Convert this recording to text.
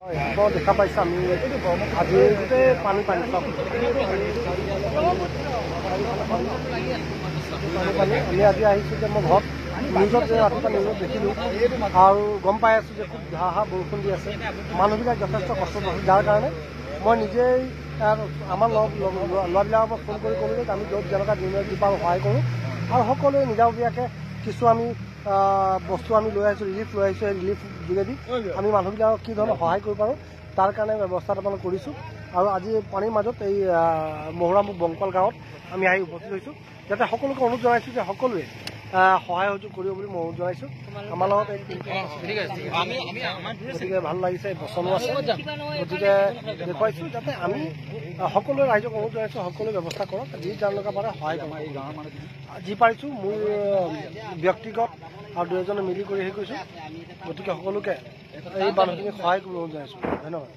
দেখা পাইছে আমি আজি গোটেই পানী পানী চব আমি আজি আহিছোঁ যে মই ঘৰত নিউজত ৰাতিপুৱা নিউজত দেখিলোঁ আৰু গম পাই আছোঁ যে খুব ধাৰাসাৰ বৰষুণ দি আছে মানুহবিলাক যথেষ্ট কষ্ট পাইছে যাৰ কাৰণে মই নিজেই আমাৰ ল'ৰাবিলাকক ফোন কৰি ক'লোঁ যে আমি য'ত যেনেকুৱা দিনত যি পাৰোঁ সহায় কৰোঁ আৰু সকলোৱে নিজাববীয়াকৈ কিছু আমি বস্তু আমি লৈ আহিছোঁ ৰিলিফ লৈ আহিছোঁ সেই ৰিলিফ যোগেদি আমি মানুহবিলাকক কি ধৰণে সহায় কৰিব পাৰোঁ তাৰ কাৰণে ব্যৱস্থা তাৰমানে কৰিছোঁ আৰু আজি পানীৰ মাজত এই মহুৰামুখ বংকল গাঁৱত আমি আহি উপস্থিত হৈছোঁ যাতে সকলোকে অনুৰোধ জনাইছোঁ যে সকলোৱে সহায় সহযোগ কৰিব বুলি মই অনুৰোধ জনাইছোঁ আমাৰ লগত গতিকে ভাল লাগিছে বচনো আছে গতিকে দেখুৱাইছোঁ যাতে আমি সকলোৱে ৰাইজক অনুৰোধ জনাইছোঁ সকলোৱে ব্যৱস্থা কৰক যি তেওঁলোকে পাৰে সহায় কৰক যি পাৰিছোঁ মোৰ ব্যক্তিগত আৰু দুজনে মিলি কৰি হেৰি কৰিছোঁ গতিকে সকলোকে এই মানুহখিনিক সহায় কৰিব অনুৰোধ জনাইছোঁ ধন্যবাদ।